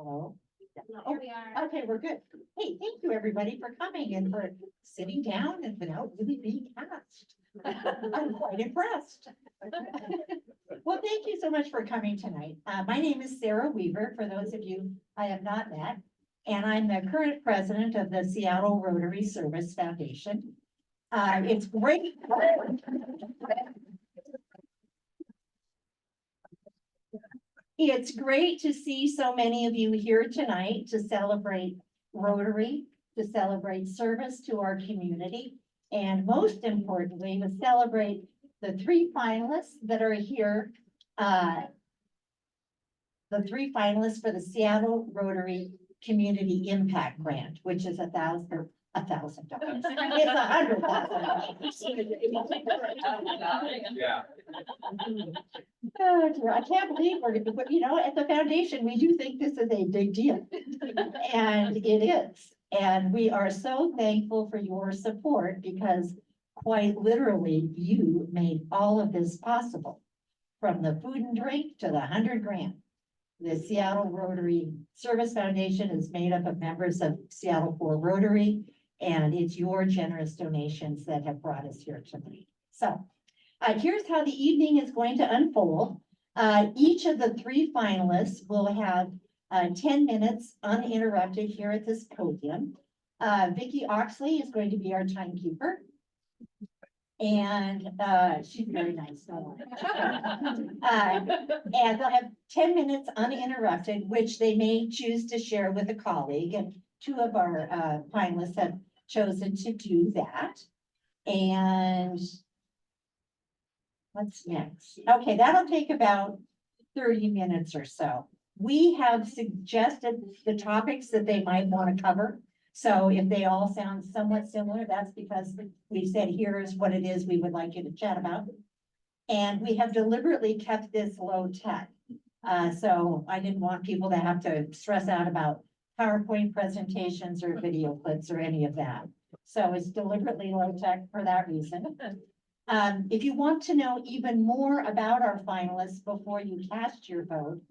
Hello. Here we are. Okay, we're good. Hey, thank you, everybody, for coming and for sitting down and without really being asked. I'm quite impressed. Well, thank you so much for coming tonight. My name is Sarah Weaver, for those of you I have not met, and I'm the current president of the Seattle Rotary Service Foundation. It's great. It's great to see so many of you here tonight to celebrate Rotary, to celebrate service to our community, and most importantly, to celebrate the three finalists that are here. The three finalists for the Seattle Rotary Community Impact Grant, which is $1,000. It's $100,000. Yeah. Oh, dear, I can't believe but at the foundation, we do think this is a big deal. And it is. And we are so thankful for your support because quite literally, you made all of this possible. From the food and drink to the 100 grand. The Seattle Rotary Service Foundation is made up of members of Seattle 4 Rotary, and it's your generous donations that have brought us here tonight. So here's how the evening is going to unfold. Each of the three finalists will have 10 minutes uninterrupted here at this podium. Vicki Oxley is going to be our timekeeper. And she's very nice. And they'll have 10 minutes uninterrupted, which they may choose to share with a colleague. And two of our finalists have chosen to do that. And what's next? Okay, that'll take about 30 minutes or so. We have suggested the topics that they might want to cover. So if they all sound somewhat similar, that's because we said, here's what it is we would like you to chat about. And we have deliberately kept this low tech. So I didn't want people to have to stress out about PowerPoint presentations or video clips or any of that. So it's deliberately low tech for that reason. If you want to know even more about our finalists before you cast your vote,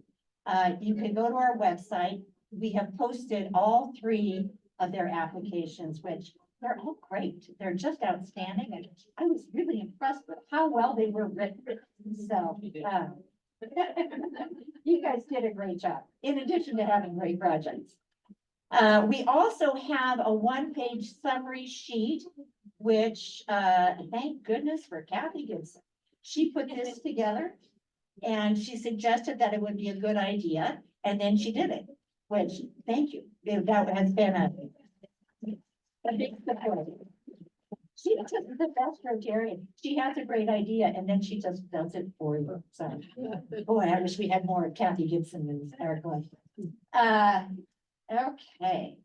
you can go to our website. We have posted all three of their applications, which they're all great. They're just outstanding. And I was really impressed with how well they were written. So you guys did a great job, in addition to having great projects. We also have a one-page summary sheet, which thank goodness for Kathy Gibson. She put this together and she suggested that it would be a good idea. And then she did it, which thank you. That has been a big support. She's just the best Rotarian. She has a great idea and then she just does it for you. So, boy, I wish we had more Kathy Gibson in our collection. Okay.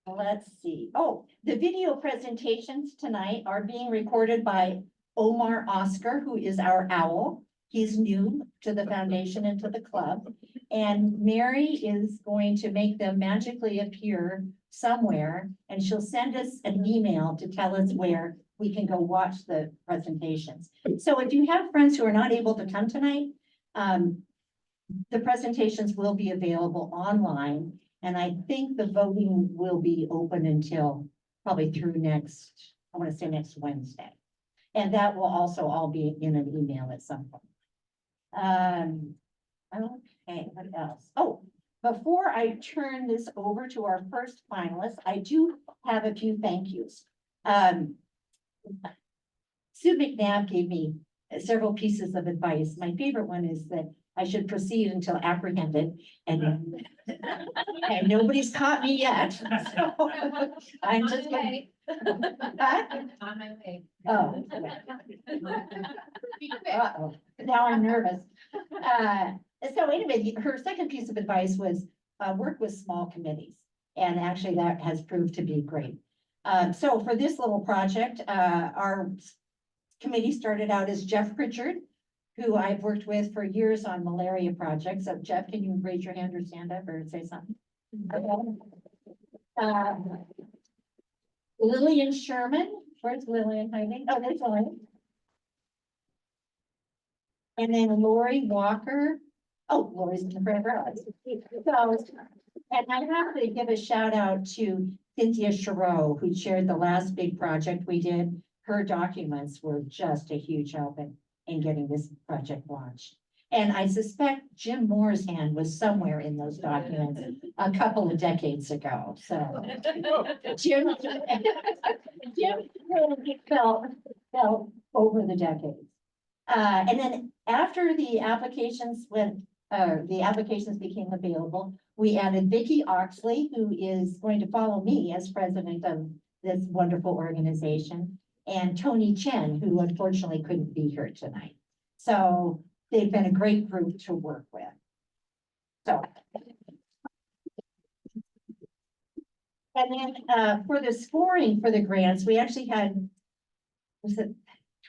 Let's see. Oh, the video presentations tonight are being recorded by Omar Oscar, who is our owl. He's new to the foundation and to the club. And Mary is going to make them magically appear somewhere, and she'll send us an email to tell us where we can go watch the presentations. So if you have friends who are not able to come tonight, the presentations will be available online. And I think the voting will be open until probably through next, I want to say next Wednesday. And that will also all be in an email at some point. Okay, what else? Oh, before I turn this over to our first finalist, I do have a few thank yous. Sue McNabb gave me several pieces of advice. My favorite one is that I should proceed until apprehended, and nobody's caught me yet. So I'm just gonna. On my way. Oh. Uh-oh. Now I'm nervous. So anyway, her second piece of advice was work with small committees. And actually that has proved to be great. So for this little project, our committee started out as Jeff Pritchard, who I've worked with for years on malaria projects. So Jeff, can you raise your hand or stand up or say something? Lillian Sherman, where's Lillian hiding? Oh, there's Lillian. And then Lori Walker. Oh, Lori's in the front row. So And I have to give a shout out to Cynthia Chereau, who chaired the last big project we did. Her documents were just a huge help in getting this project launched. And I suspect Jim Moore's hand was somewhere in those documents a couple of decades ago, so. Jim really fell over the decades. And then after the applications became available, we added Vicki Oxley, who is going to follow me as president of this wonderful organization, and Tony Chen, who unfortunately couldn't be here tonight. So they've been a great group to work with. So. And then for the scoring for the grants, we actually had, was it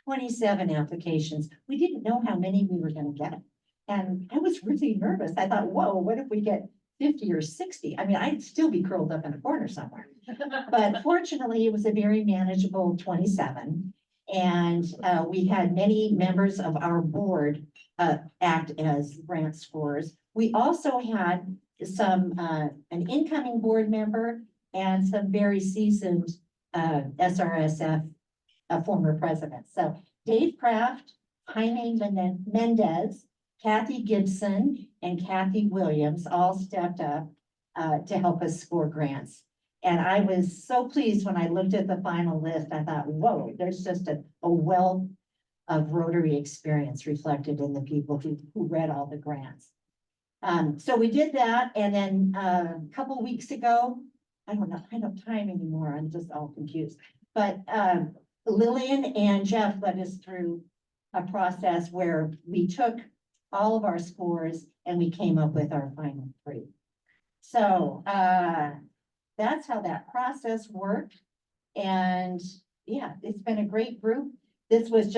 27 applications. We didn't know how many we were going to get. And I was really nervous. I thought, whoa, what if we get 50 or 60? I mean, I'd still be curled up in a corner somewhere. But fortunately, it was a very manageable 27. And we had many members of our board act as grant scorers. We also had some, an incoming board member and some very seasoned SRSF former president. So Dave Kraft, Jaime Mendez, Kathy Gibson, and Kathy Williams all stepped up to help us score grants. And I was so pleased when I looked at the final list. I thought, whoa, there's just a wealth of Rotary experience reflected in the people who read all the grants. So we did that. And then a couple of weeks ago, I don't have time anymore. I'm just all confused. But Lillian and Jeff led us through a process where we took all of our scores and we came up with our final 3. So that's how that process worked. And yeah, it's been a great group. This was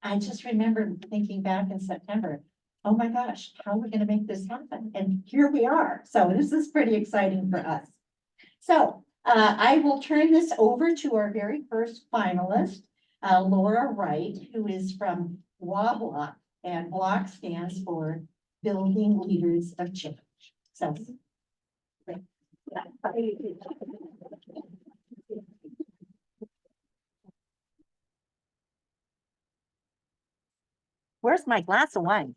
I just remember thinking back in September, oh my gosh, how are we going to make this happen? And here we are. So this is pretty exciting for us. So I will turn this over to our very first finalist, Laura Wright, who is from WABLOC, and BLOC stands for Building Leaders of Change. So. Where's my glass of wine?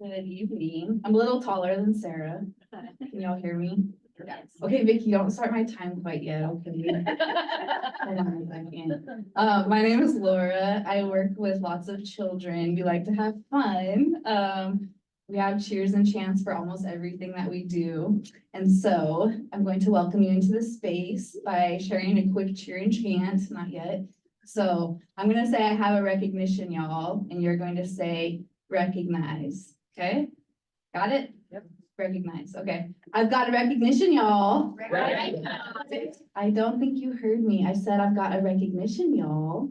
Good evening. I'm a little taller than Sarah. Can y'all hear me? Yes. Okay, Vicky, don't start my time quite yet, okay? Hold on a second. My name is Laura. I work with lots of children. We like to have fun. We have cheers and chants for almost everything that we do. And so I'm going to welcome you into the space by sharing a quick cheer and chant, not yet. So I'm gonna say I have a recognition, y'all, and you're going to say recognize, okay? Got it? Yep. Recognize, okay. I've got a recognition, y'all. I don't think you heard me. I said I've got a recognition, y'all.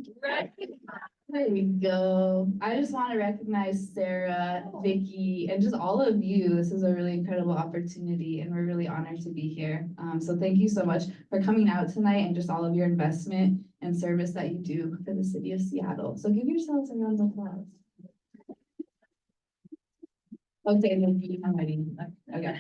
There we go. I just want to recognize Sarah, Vicky, and just all of you. This is a really incredible opportunity, and we're really honored to be here. So thank you so much for coming out tonight and just all of your investment and service that you do for the city of Seattle. So give yourselves a round of applause. Okay, Vicky, I'm ready. Okay.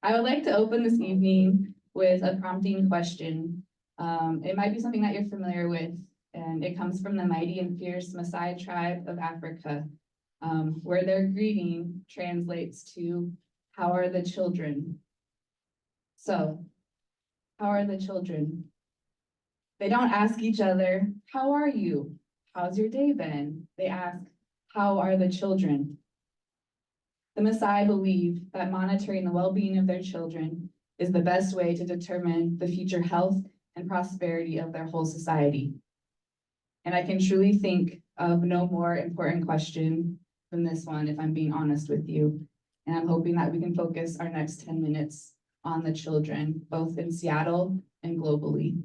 I would like to open this evening with a prompting question. It might be something that you're familiar with, and it comes from the mighty and fierce Maasai tribe of Africa, where their greeting translates to, "How are the children?" So, how are the children? They don't ask each other, "How are you? How's your day been?" They ask, "How are the children?" The Maasai believe that monitoring the well-being of their children is the best way to determine the future health and prosperity of their whole society. And I can truly think of no more important question than this one, if I'm being honest with you. And I'm hoping that we can focus our next 10 minutes on the children, both in Seattle and globally.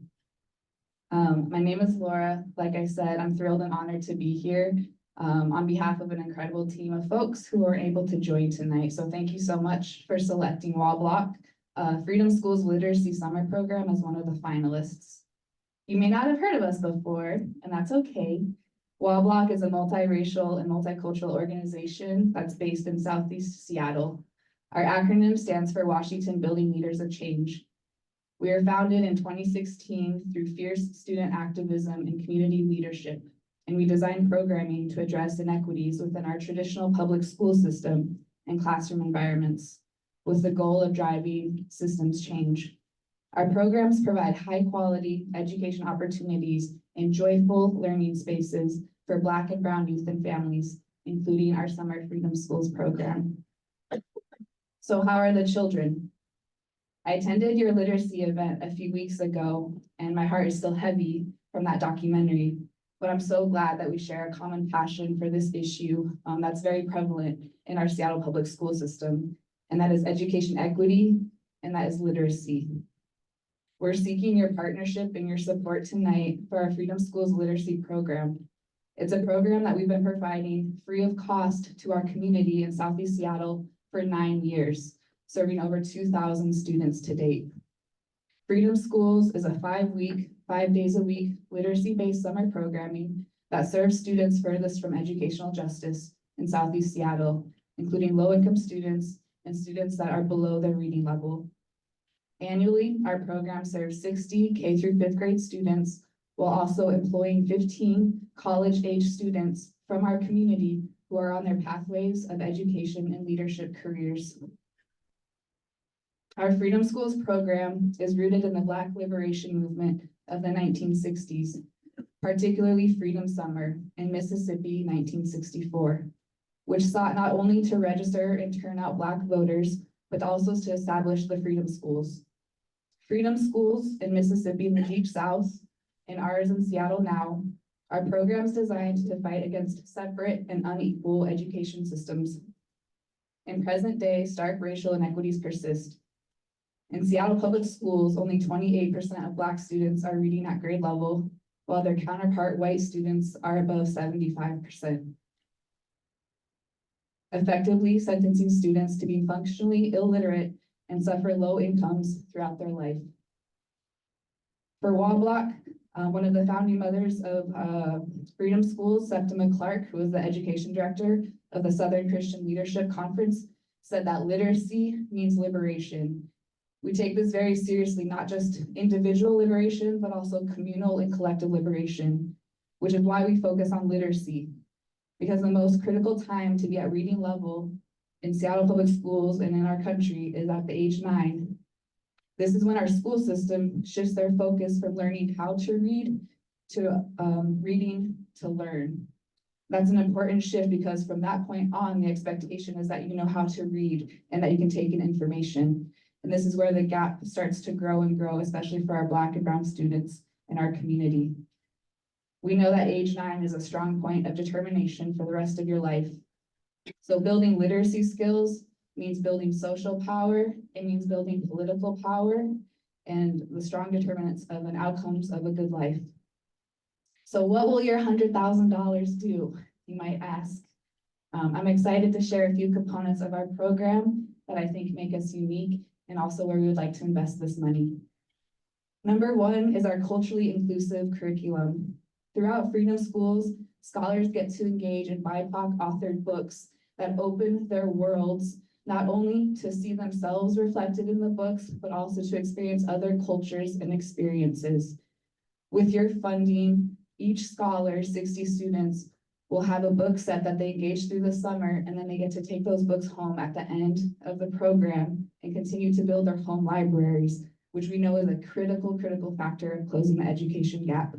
My name is Laura. Like I said, I'm thrilled and honored to be here on behalf of an incredible team of folks who are able to join tonight. So thank you so much for selecting WABLOC, Freedom Schools Literacy Summer Program, as one of the finalists. You may not have heard of us before, and that's okay. WABLOC is a multiracial and multicultural organization that's based in Southeast Seattle. Our acronym stands for Washington Building Leaders of Change. We were founded in 2016 through fierce student activism and community leadership, and we design programming to address inequities within our traditional public school system and classroom environments, with the goal of driving systems change. Our programs provide high-quality education opportunities and joyful learning spaces for Black and Brown youth and families, including our Summer Freedom Schools program. So how are the children? I attended your literacy event a few weeks ago, and my heart is still heavy from that documentary, but I'm so glad that we share a common passion for this issue that's very prevalent in our Seattle public school system, and that is education equity, and that is literacy. We're seeking your partnership and your support tonight for our Freedom Schools Literacy Program. It's a program that we've been providing free of cost to our community in Southeast Seattle for 9 years, serving over 2,000 students to date. Freedom Schools is a 5-week, 5 days a week, literacy-based summer programming that serves students furthest from educational justice in Southeast Seattle, including low-income students and students that are below their reading level. Annually, our program serves 60 K through 5th grade students while also employing 15 college-age students from our community who are on their pathways of education and leadership careers. Our Freedom Schools program is rooted in the Black liberation movement of the 1960s, particularly Freedom Summer in Mississippi, 1964, which sought not only to register and turn out Black voters, but also to establish the Freedom Schools. Freedom Schools in Mississippi in the Deep South and ours in Seattle now are programs designed to fight against separate and unequal education systems. In present day, stark racial inequities persist. In Seattle public schools, only 28% of Black students are reading at grade level, while their counterpart white students are above 75%. Effectively sentencing students to be functionally illiterate and suffer low incomes throughout their life. For WABLOC, one of the founding mothers of Freedom Schools, Septima Clark, who was the education director of the Southern Christian Leadership Conference, said that literacy means liberation. We take this very seriously, not just individual liberation, but also communal and collective liberation, which is why we focus on literacy. Because the most critical time to be at reading level in Seattle public schools and in our country is at the age 9. This is when our school system shifts their focus from learning how to read to reading to learn. That's an important shift because from that point on, the expectation is that you know how to read and that you can take in information. And this is where the gap starts to grow and grow, especially for our Black and Brown students in our community. We know that age 9 is a strong point of determination for the rest of your life. So building literacy skills means building social power, it means building political power, and the strong determinants of an outcomes of a good life. So what will your $100,000 do, you might ask? I'm excited to share a few components of our program that I think make us unique and also where we would like to invest this money. Number 1 is our culturally inclusive curriculum. Throughout Freedom Schools, scholars get to engage in BIPOC authored books that open their worlds, not only to see themselves reflected in the books, but also to experience other cultures and experiences. With your funding, each scholar, 60 students, will have a book set that they engage through the summer, and then they get to take those books home at the end of the program and continue to build their home libraries, which we know is a critical factor of closing the education gap.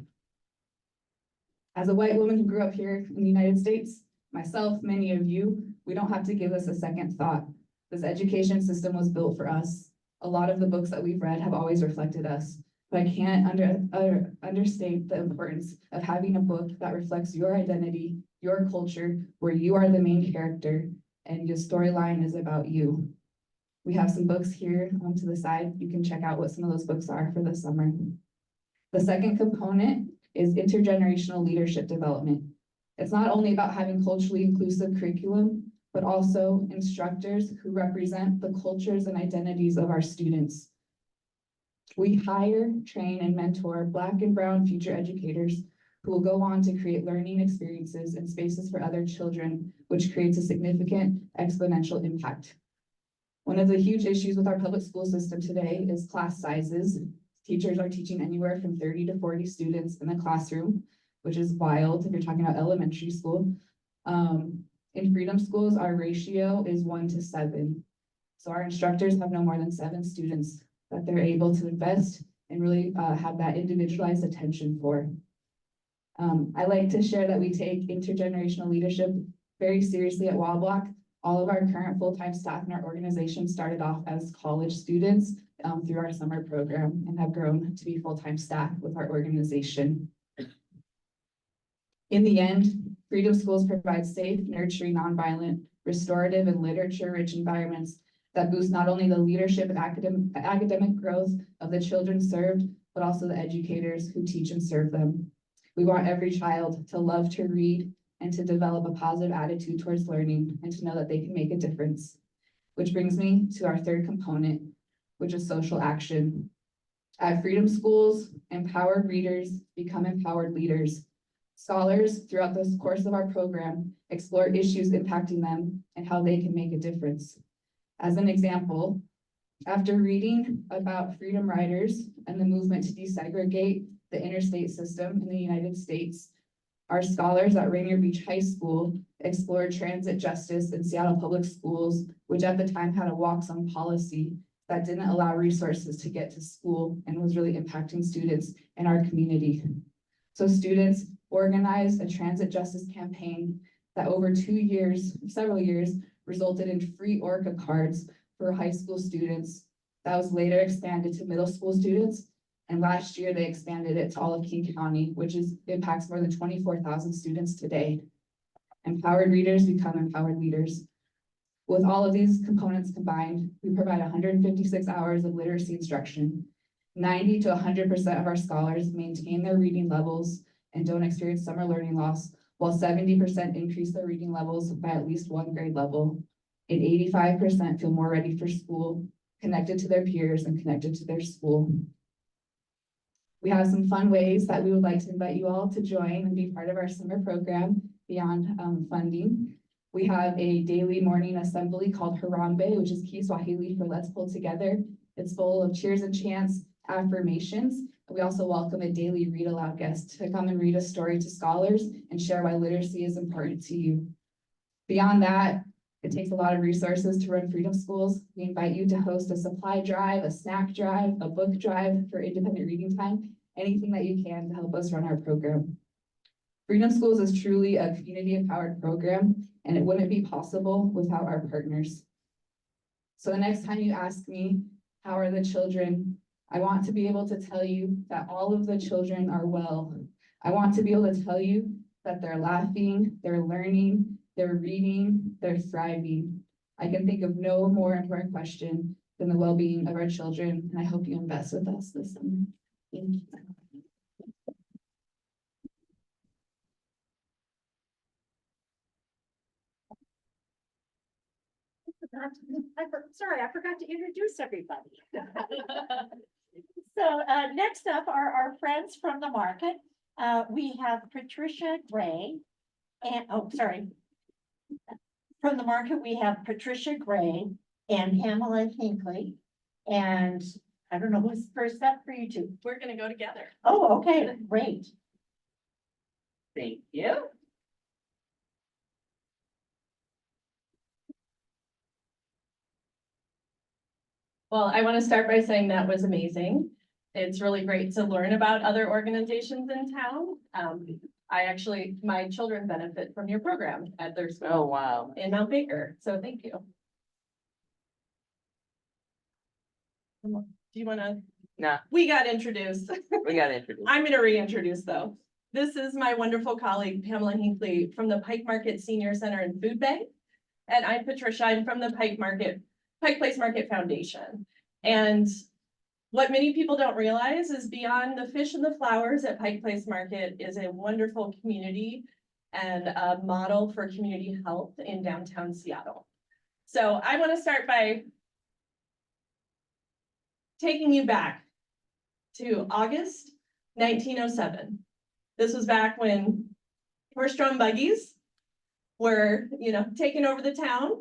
As a white woman who grew up here in the United States, myself, many of you, we don't have to give this a second thought. This education system was built for us. A lot of the books that we've read have always reflected us, but I can't understate the importance of having a book that reflects your identity, your culture, where you are the main character and your storyline is about you. We have some books here to the side. You can check out what some of those books are for the summer. The second component is intergenerational leadership development. It's not only about having culturally inclusive curriculum, but also instructors who represent the cultures and identities of our students. We hire, train, and mentor Black and Brown future educators who will go on to create learning experiences and spaces for other children, which creates a significant exponential impact. One of the huge issues with our public school system today is class sizes. Teachers are teaching anywhere from 30 to 40 students in the classroom, which is wild if you're talking about elementary school. In Freedom Schools, our ratio is 1 to 7. So our instructors have no more than 7 students that they're able to invest and really have that individualized attention for. I like to share that we take intergenerational leadership very seriously at Wallblock. All of our current full-time staff in our organization started off as college students through our summer program and have grown to be full-time staff with our organization. In the end, Freedom Schools provide safe, nurturing, nonviolent, restorative, and literature-rich environments that boost not only the leadership and academic growth of the children served, but also the educators who teach and serve them. We want every child to love to read and to develop a positive attitude towards learning and to know that they can make a difference. Which brings me to our third component, which is social action. At Freedom Schools, empowered readers become empowered leaders. Scholars throughout the course of our program explore issues impacting them and how they can make a difference. As an example, after reading about freedom riders and the movement to desegregate the interstate system in the United States, our scholars at Rainier Beach High School explored transit justice in Seattle Public Schools, which at the time had a walk-on policy that didn't allow resources to get to school and was really impacting students in our community. So students organized a transit justice campaign that over several years, resulted in free ORCA cards for high school students. That was later expanded to middle school students. And last year they expanded it to all of King County, which impacts more than 24,000 students today. Empowered readers become empowered leaders. With all of these components combined, we provide 156 hours of literacy instruction. 90 to 100% of our scholars maintain their reading levels and don't experience summer learning loss, while 70% increase their reading levels by at least 1 grade level, and 85% feel more ready for school, connected to their peers and connected to their school. We have some fun ways that we would like to invite you all to join and be part of our summer program beyond funding. We have a daily morning assembly called Harambe, which is Kiswahili for Let's Pull Together. It's full of cheers and chants, affirmations. We also welcome a daily read aloud guest to come and read a story to scholars and share why literacy is important to you. Beyond that, it takes a lot of resources to run Freedom Schools. We invite you to host a supply drive, a snack drive, a book drive for independent reading time, anything that you can to help us run our program. Freedom Schools is truly a community-empowered program, and it wouldn't be possible without our partners. So the next time you ask me, how are the children? I want to be able to tell you that all of the children are well. I want to be able to tell you that they're laughing, they're learning, they're reading, they're thriving. I can think of no more important question than the well-being of our children, and I hope you invest with us this summer. Thank you. Sorry, I forgot to introduce everybody. So next up are our friends from the market. We have Patricia Gray and, from the market, we have Patricia Gray and Pamela Hinckley. And I don't know who's first up for you two. We're gonna go together. Oh, okay, great. Thank you. Well, I want to start by saying that was amazing. It's really great to learn about other organizations in town. My children benefit from your program at their school. Oh, wow. In Mount Baker, so thank you. Do you want to? Nah, We got introduced. we got introduced. I'm going to reintroduce though. This is my wonderful colleague, Pamela Hinckley from the Pike Market Senior Center and Food Bank. And I'm Patricia, I'm from the Pike Place Market Foundation. And what many people don't realize is beyond the fish and the flowers at Pike Place Market is a wonderful community and a model for community health in downtown Seattle. So I want to start by taking you back to August 1907. This was back when horse-drawn buggies were, taking over the town.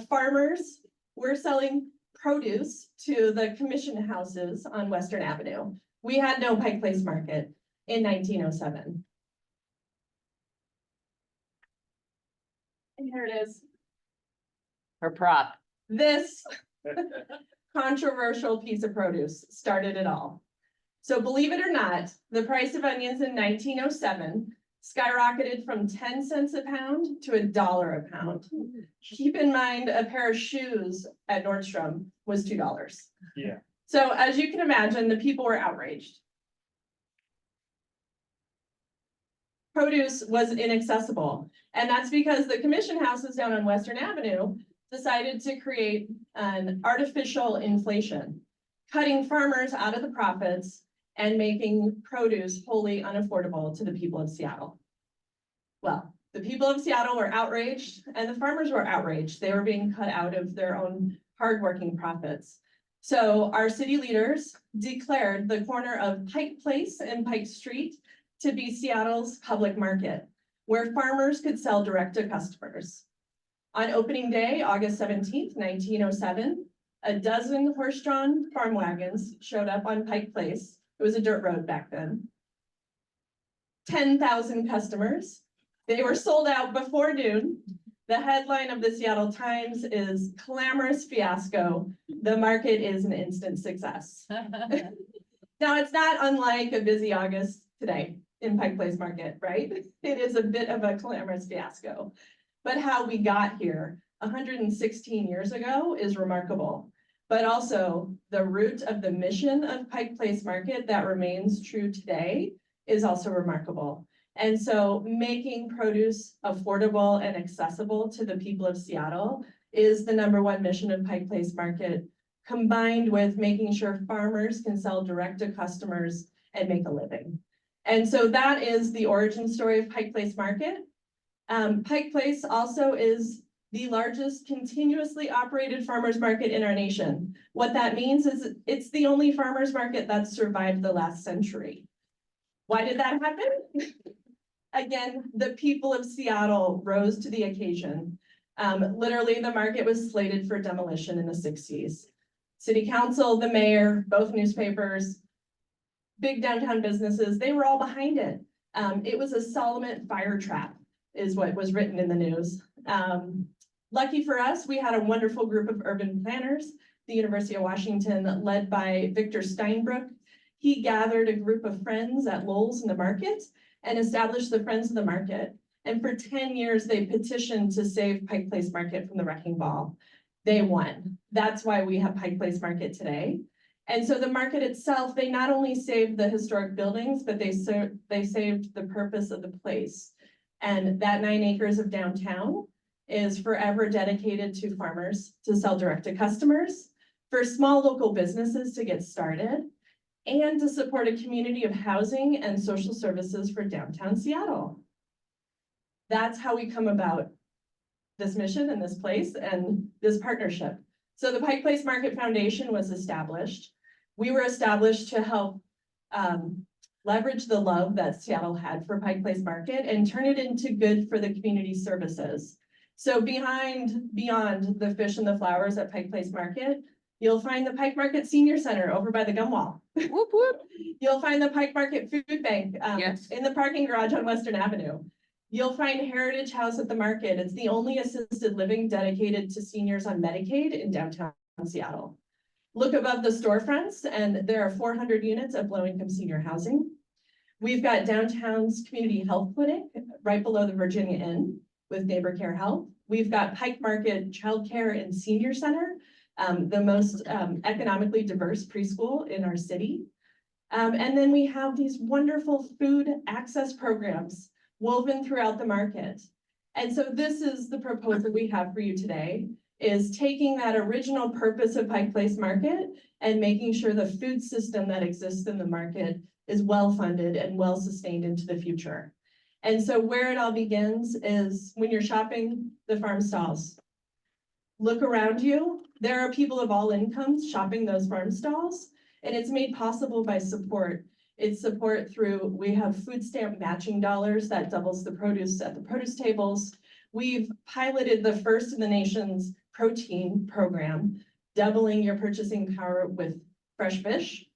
Farmers were selling produce to the commission houses on Western Avenue. We had no Pike Place Market in 1907. And here it is. Her prop. This controversial piece of produce started it all. So believe it or not, the price of onions in 1907 skyrocketed from 10 cents a pound to $1 a pound. Keep in mind, a pair of shoes at Nordstrom was $2. Yeah. So as you can imagine, the people were outraged. Produce was inaccessible, and that's because the commission houses down on Western Avenue decided to create an artificial inflation, cutting farmers out of the profits and making produce wholly unaffordable to the people of Seattle. Well, the people of Seattle were outraged and the farmers were outraged. They were being cut out of their own hardworking profits. So our city leaders declared the corner of Pike Place and Pike Street to be Seattle's public market, where farmers could sell direct to customers. On opening day, August 17th, 1907, a dozen horse-drawn farm wagons showed up on Pike Place. It was a dirt road back then. 10,000 customers. They were sold out before noon. The headline of the Seattle Times is "Clamorous Fiasco. The market is an instant success." Now, it's not unlike a busy August today in Pike Place Market, right? It is a bit of a clamorous fiasco. But how we got here 116 years ago is remarkable. But also the root of the mission of Pike Place Market that remains true today is also remarkable. And so making produce affordable and accessible to the people of Seattle is the #1 mission of Pike Place Market, combined with making sure farmers can sell direct to customers and make a living. And so that is the origin story of Pike Place Market. Pike Place also is the largest continuously operated farmers market in our nation. What that means is it's the only farmers market that's survived the last century. Why did that happen? Again, the people of Seattle rose to the occasion. Literally, the market was slated for demolition in the 60s. City council, the mayor, both newspapers, big downtown businesses, they were all behind it. It was a Solomon fire trap, is what was written in the news. Lucky for us, we had a wonderful group of urban planners, the University of Washington, led by Victor Steinbrook. He gathered a group of friends at Lowell's in the market and established the Friends of the Market. And for 10 years, they petitioned to save Pike Place Market from the wrecking ball. They won. That's why we have Pike Place Market today. And so the market itself, they not only saved the historic buildings, but they saved the purpose of the place. And that 9 acres of downtown is forever dedicated to farmers to sell direct to customers, for small local businesses to get started, and to support a community of housing and social services for downtown Seattle. That's how we come about this mission and this place and this partnership. So the Pike Place Market Foundation was established. We were established to help leverage the love that Seattle had for Pike Place Market and turn it into good for the community services. So beyond the fish and the flowers at Pike Place Market, you'll find the Pike Market Senior Center over by the gum wall. Whoop, whoop. You'll find the Pike Market Food Bank Yes. in the parking garage on Western Avenue. You'll find Heritage House at the market. It's the only assisted living dedicated to seniors on Medicaid in downtown Seattle. Look above the storefronts, and there are 400 units of low-income senior housing. We've got downtown's community health clinic right below the Virginia Inn with Neighbor Care Health. We've got Pike Market Child Care and Senior Center, the most economically diverse preschool in our city. And then we have these wonderful food access programs woven throughout the market. And so this is the proposal we have for you today, is taking that original purpose of Pike Place Market and making sure the food system that exists in the market is well-funded and well-sustained into the future. And so where it all begins is when you're shopping the farm stalls. Look around you. There are people of all incomes shopping those farm stalls, and it's made possible by support It's support through, we have food stamp matching dollars that doubles the produce at the produce tables. We've piloted the first in the nation's protein program, doubling your purchasing power with fresh fish,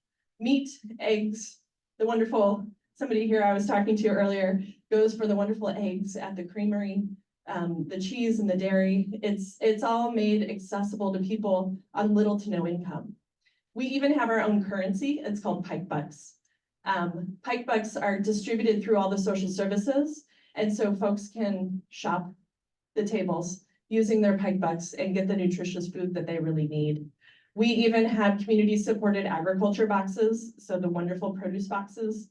meat, eggs, the wonderful, somebody here I was talking to earlier goes for the wonderful eggs at the creamery, the cheese and the dairy. It's all made accessible to people on little to no income. We even have our own currency. It's called Pike Bucks. Pike Bucks are distributed through all the social services, and so folks can shop the tables using their Pike Bucks and get the nutritious food that they really need. We even have community-supported agriculture boxes, so the wonderful produce boxes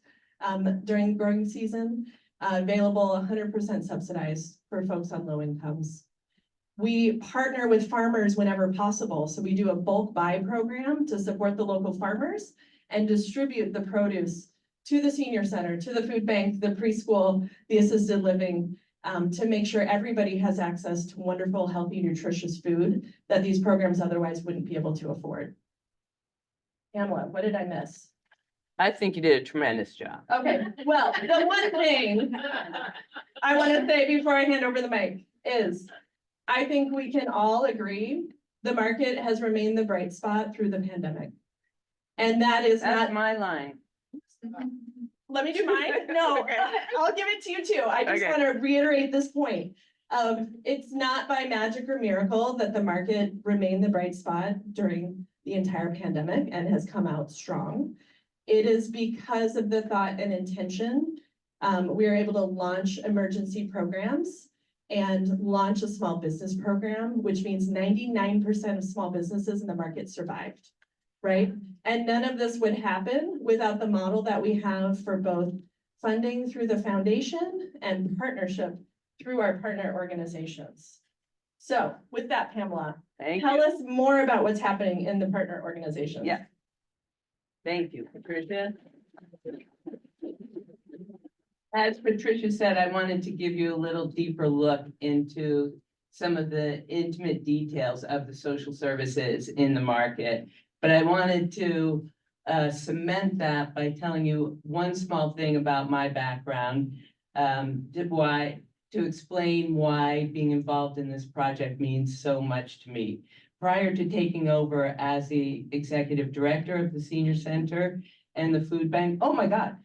during growing season, available 100% subsidized for folks on low incomes. We partner with farmers whenever possible, so we do a bulk buy program to support the local farmers and distribute the produce to the senior center, to the food bank, the preschool, the assisted living, to make sure everybody has access to wonderful, healthy, nutritious food that these programs otherwise wouldn't be able to afford. Pamela, what did I miss? I think you did a tremendous job. Okay, well, the one thing I want to say before I hand over the mic is, I think we can all agree the market has remained the bright spot through the pandemic. And that is That's not, my line. let me do mine. No, I'll give it to you too. I just Okay. want to reiterate this point. It's not by magic or miracle that the market remained the bright spot during the entire pandemic and has come out strong. It is because of the thought and intention. We are able to launch emergency programs and launch a small business program, which means 99% of small businesses in the market survived, right? And none of this would happen without the model that we have for both funding through the foundation and partnership through our partner organizations. So with that, Pamela, Thank tell you. us more about what's happening in the partner organizations. Yeah. Thank you, Patricia. As Patricia said, I wanted to give you a little deeper look into some of the intimate details of the social services in the market. But I wanted to cement that by telling you one small thing about my background, to explain why being involved in this project means so much to me. Prior to taking over as the executive director of the senior center and the food bank, oh my God.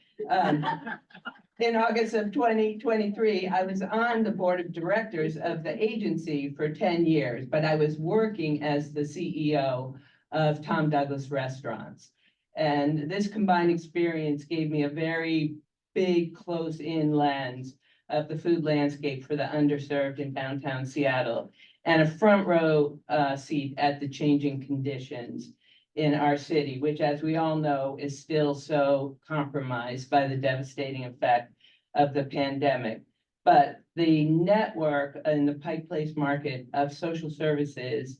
In August of 2023, I was on the board of directors of the agency for 10 years, but I was working as the CEO of Tom Douglas Restaurants. And this combined experience gave me a very big close-in lens of the food landscape for the underserved in downtown Seattle, and a front row seat at the changing conditions in our city, which, as we all know, is still so compromised by the devastating effect of the pandemic. But the network in the Pike Place market of social services,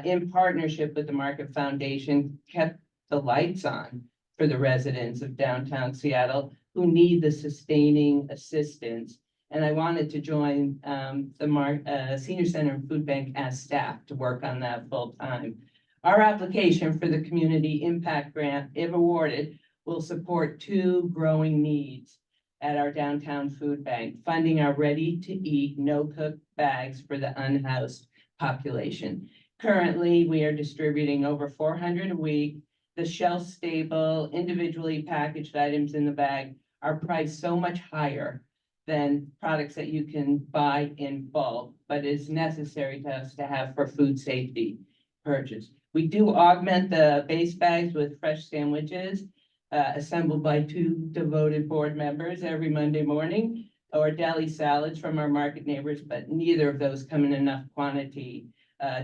in partnership with the Market Foundation, kept the lights on for the residents of downtown Seattle who need the sustaining assistance. And I wanted to join the Senior Center and Food Bank as staff to work on that full time. Our application for the Community Impact Grant, if awarded, will support 2 growing needs at our downtown food bank, funding our ready-to-eat, no-cook bags for the unhoused population. Currently, we are distributing over 400 a week. The shelf-stable, individually packaged items in the bag are priced so much higher than products that you can buy in bulk, but is necessary to us to have for food safety purchase. We do augment the base bags with fresh sandwiches, assembled by 2 devoted board members every Monday morning, or deli salads from our market neighbors, but neither of those come in enough quantity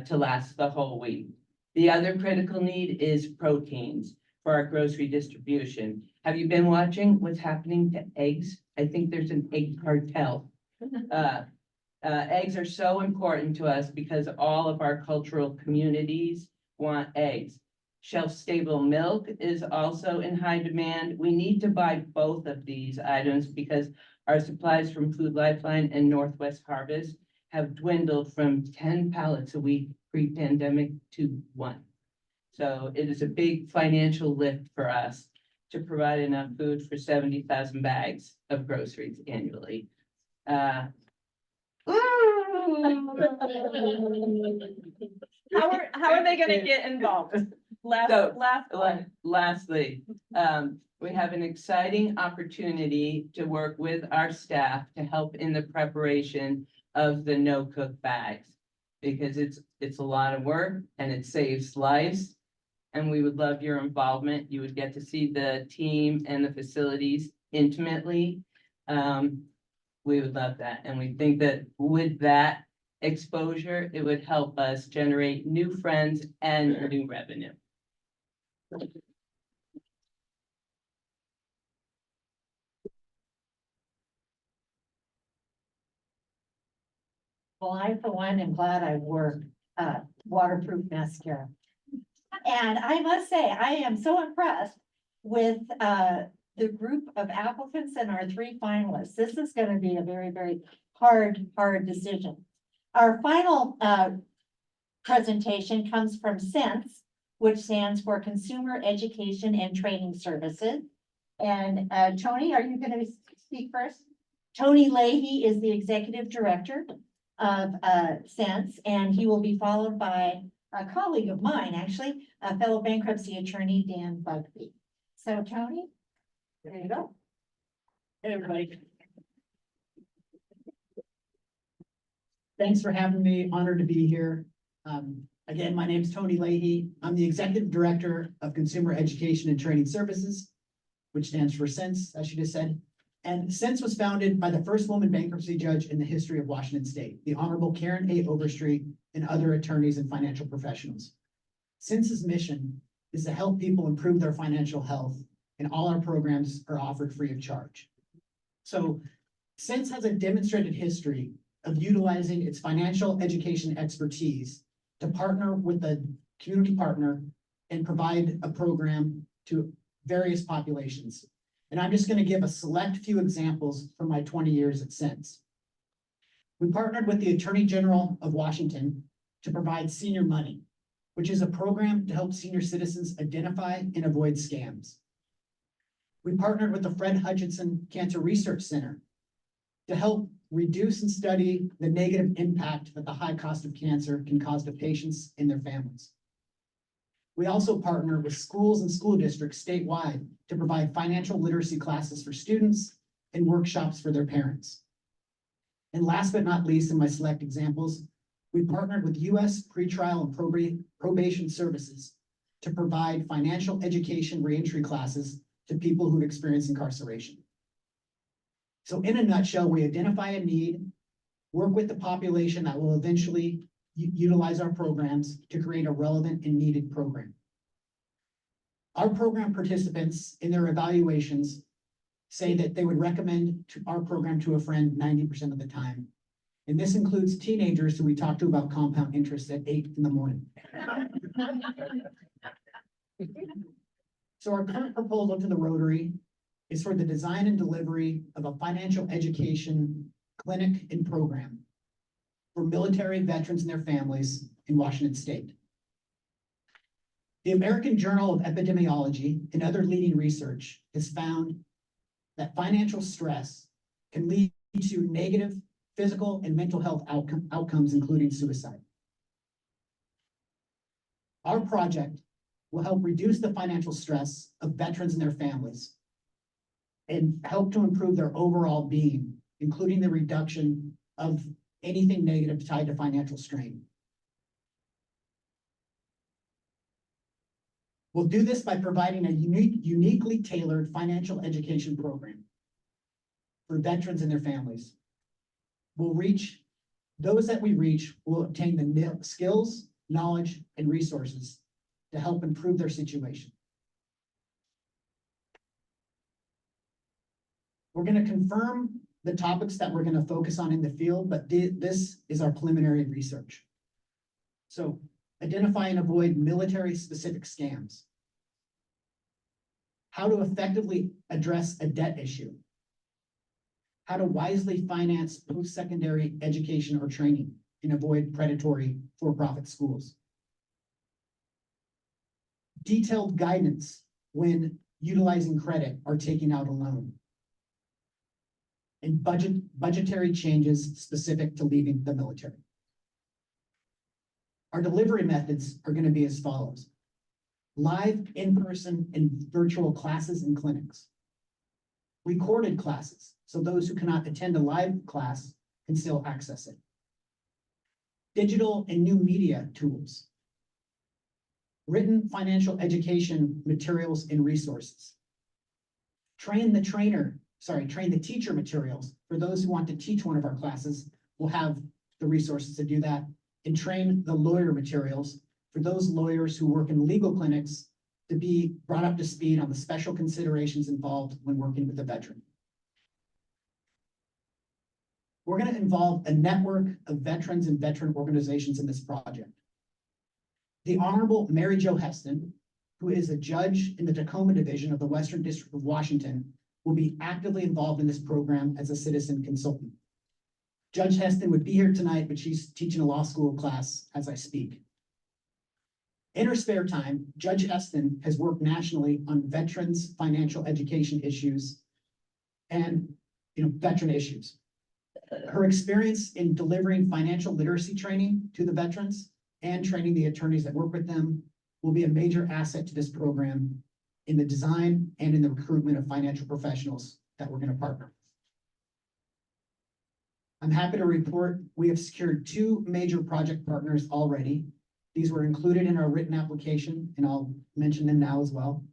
to last the whole week. The other critical need is proteins for our grocery distribution. Have you been watching what's happening to eggs? I think there's an egg cartel. Eggs are so important to us because all of our cultural communities want eggs. Shelf-stable milk is also in high demand. We need to buy both of these items because our supplies from Food Lifeline and Northwest Harvest have dwindled from 10 pallets a week pre-pandemic to 1. So it is a big financial lift for us to provide enough food for 70,000 bags of groceries annually. Uh, How are they gonna get involved? Last, So, last one. Lastly, we have an exciting opportunity to work with our staff to help in the preparation of the no-cook bags. Because it's a lot of work and it saves lives. And we would love your involvement. You would get to see the team and the facilities intimately. We would love that. And we think that with that exposure, it would help us generate new friends and new revenue. Well, I, for one, am glad I wore waterproof mascara. And I must say, I am so impressed with the group of applicants and our 3 finalists. This is gonna be a very, very hard decision. Our final presentation comes from SENSE, which stands for Consumer Education and Training Services. And Tony, are you gonna speak first? Tony Leahy is the Executive Director of SENSE, and he will be followed by a colleague of mine, actually, a fellow bankruptcy attorney, Dan Bugby. So Tony, there you go. Hey, everybody. Thanks for having me. Honored to be here. Again, my name is Tony Leahy. I'm the Executive Director of Consumer Education and Training Services, which stands for SENSE, as you just said. And SENSE was founded by the first woman bankruptcy judge in the history of Washington State, the Honorable Karen A. Overstreet, and other attorneys and financial professionals. SENSE's mission is to help people improve their financial health, and all our programs are offered free of charge. So SENSE has a demonstrated history of utilizing its financial education expertise to partner with a community partner and provide a program to various populations. And I'm just going to give a select few examples from my 20 years at SENSE. We partnered with the Attorney General of Washington to provide Senior Money, which is a program to help senior citizens identify and avoid scams. We partnered with the Fred Hutchinson Cancer Research Center to help reduce and study the negative impact that the high cost of cancer can cause to patients and their families. We also partner with schools and school districts statewide to provide financial literacy classes for students and workshops for their parents. And last but not least, in my select examples, we partnered with U.S. Pretrial and Probation Services to provide financial education reentry classes to people who've experienced incarceration. So in a nutshell, we identify a need, work with the population that will eventually utilize our programs to create a relevant and needed program. Our program participants in their evaluations say that they would recommend our program to a friend 90% of the time. And this includes teenagers who we talk to about compound interest at 8 in the morning. So our current proposal to the Rotary is for the design and delivery of a financial education clinic and program for military veterans and their families in Washington State. The American Journal of Epidemiology and other leading research has found that financial stress can lead to negative physical and mental health outcomes, including suicide. Our project will help reduce the financial stress of veterans and their families and help to improve their overall being, including the reduction of anything negative tied to financial strain. We'll do this by providing a uniquely tailored financial education program for veterans and their families. We'll reach those that we reach will obtain the skills, knowledge, and resources to help improve their situation. We're going to confirm the topics that we're going to focus on in the field, but this is our preliminary research. So identify and avoid military-specific scams. How to effectively address a debt issue. How to wisely finance post-secondary education or training and avoid predatory for-profit schools. Detailed guidance when utilizing credit, or taking out a loan. And budgetary changes specific to leaving the military. Our delivery methods are going to be as follows. Live, in-person, and virtual classes and clinics. Recorded classes, so those who cannot attend a live class can still access it. Digital and new media tools. Written financial education materials and resources. Train the teacher materials for those who want to teach one of our classes. We'll have the resources to do that. And train the lawyer materials for those lawyers who work in legal clinics to be brought up to speed on the special considerations involved when working with a veteran. We're going to involve a network of veterans and veteran organizations in this project. The Honorable Mary Jo Heston, who is a judge in the Tacoma Division of the Western District of Washington, will be actively involved in this program as a citizen consultant. Judge Heston would be here tonight, but she's teaching a law school class as I speak. In her spare time, Judge Heston has worked nationally on veterans' financial education issues and veteran issues. Her experience in delivering financial literacy training to the veterans and training the attorneys that work with them will be a major asset to this program in the design and in the recruitment of financial professionals that we're going to partner with. I'm happy to report we have secured 2 major project partners already. These were included in our written application, and I'll mention them now as well.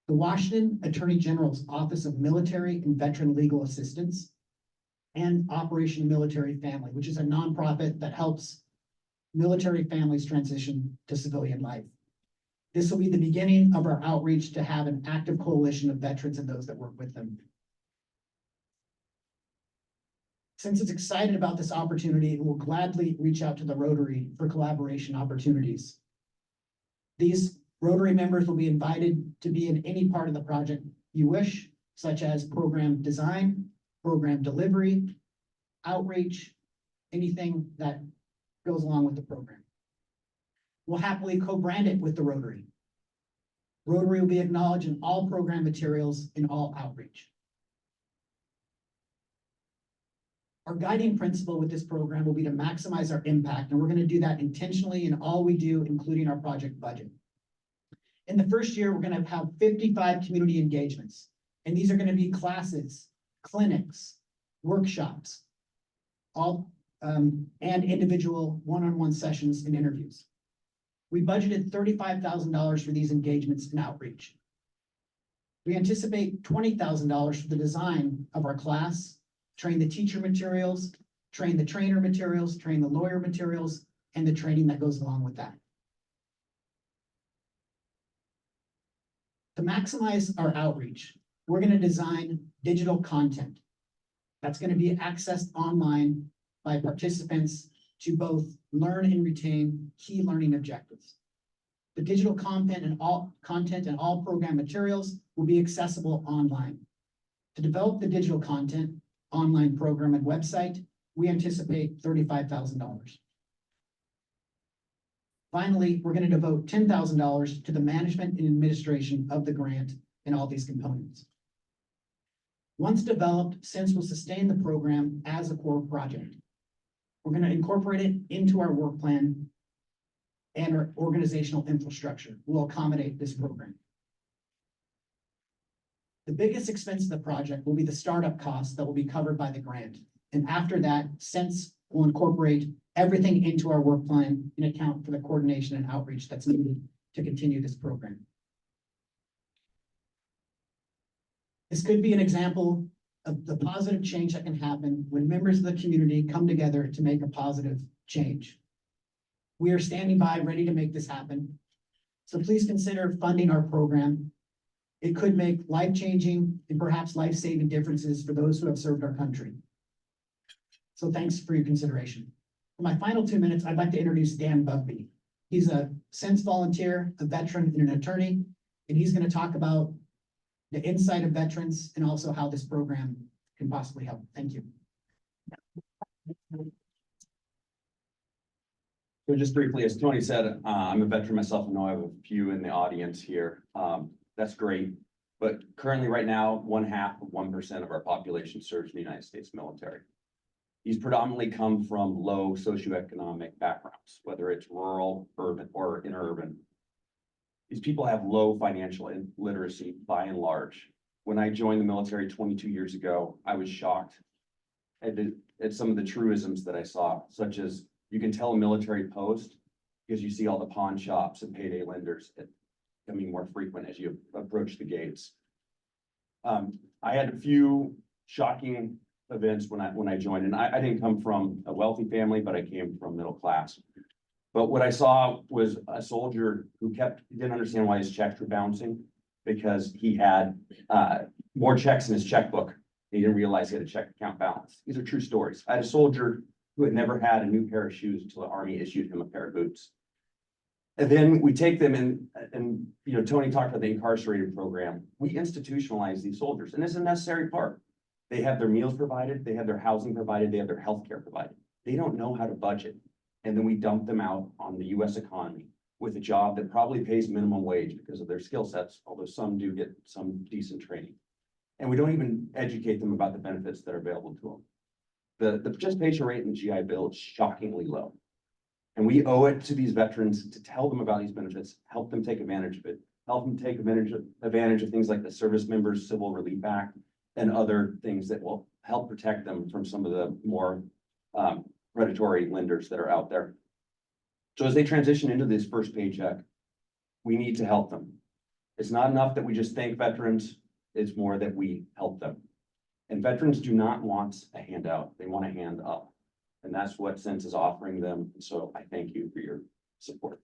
The Washington Attorney General's Office of Military and Veteran Legal Assistance and Operation Military Family, which is a nonprofit that helps military families transition to civilian life. This will be the beginning of our outreach to have an active coalition of veterans and those that work with them. Since it's excited about this opportunity, it will gladly reach out to the Rotary for collaboration opportunities. These Rotary members will be invited to be in any part of the project you wish, such as program design, program delivery, outreach, anything that goes along with the program. We'll happily co-brand it with the Rotary. Rotary will be acknowledged in all program materials and all outreach. Our guiding principle with this program will be to maximize our impact, and we're going to do that intentionally in all we do, including our project budget. In the first year, we're going to have 55 community engagements, and these are going to be classes, clinics, workshops, all and individual one-on-one sessions and interviews. We budgeted $35,000 for these engagements and outreach. We anticipate $20,000 for the design of our class, train the teacher materials, train the trainer materials, train the lawyer materials, and the training that goes along with that. To maximize our outreach, we're going to design digital content that's going to be accessed online by participants to both learn and retain key learning objectives. The digital content and all program materials will be accessible online. To develop the digital content, online program and website, we anticipate $35,000. Finally, we're going to devote $10,000 to the management and administration of the grant and all these components. Once developed, SINS will sustain the program as a core project. We're going to incorporate it into our work plan and our organizational infrastructure will accommodate this program. The biggest expense of the project will be the startup costs that will be covered by the grant. And after that, SINS will incorporate everything into our work plan and account for the coordination and outreach that's needed to continue this program. This could be an example of the positive change that can happen when members of the community come together to make a positive change. We are standing by, ready to make this happen. So please consider funding our program. It could make life-changing and perhaps life-saving differences for those who have served our country. So thanks for your consideration. For my final 2 minutes, I'd like to introduce Dan Bugby. He's a SINS volunteer, a veteran, and an attorney, and he's going to talk about the insight of veterans and also how this program can possibly help. Thank you. So just briefly, as Tony said, I'm a veteran myself. I know I have a few in the audience here. That's great. But currently, right now, 1/2 of 1% of our population serves in the United States military. These predominantly come from low socioeconomic backgrounds, whether it's rural, urban, or interurban. These people have low financial literacy by and large. When I joined the military 22 years ago, I was shocked at some of the truisms that I saw, such as you can tell a military post because you see all the pawn shops and payday lenders becoming more frequent as you approach the gates. I had a few shocking events when I joined, and I didn't come from a wealthy family, but I came from middle class. But what I saw was a soldier who didn't understand why his checks were bouncing because he had more checks in his checkbook. He didn't realize he had a check account balance. These are true stories. I had a soldier who had never had a new pair of shoes until the Army issued him a pair of boots. And then we take them and Tony talked about the incarcerated program. We institutionalize these soldiers, and it's a necessary part. They have their meals provided, they have their housing provided, they have their health care provided. They don't know how to budget. And then we dump them out on the US economy with a job that probably pays minimum wage because of their skill sets, although some do get some decent training. And we don't even educate them about the benefits that are available to them. The participation rate in the GI Bill is shockingly low. And we owe it to these veterans to tell them about these benefits, help them take advantage of it, help them take advantage of things like the Service Members Civil Relief Act and other things that will help protect them from some of the more predatory lenders that are out there. So as they transition into this first paycheck, we need to help them. It's not enough that we just thank veterans, it's more that we help them. And veterans do not want a handout, they want a hand up. And that's what Sense is offering them. So I thank you for your support.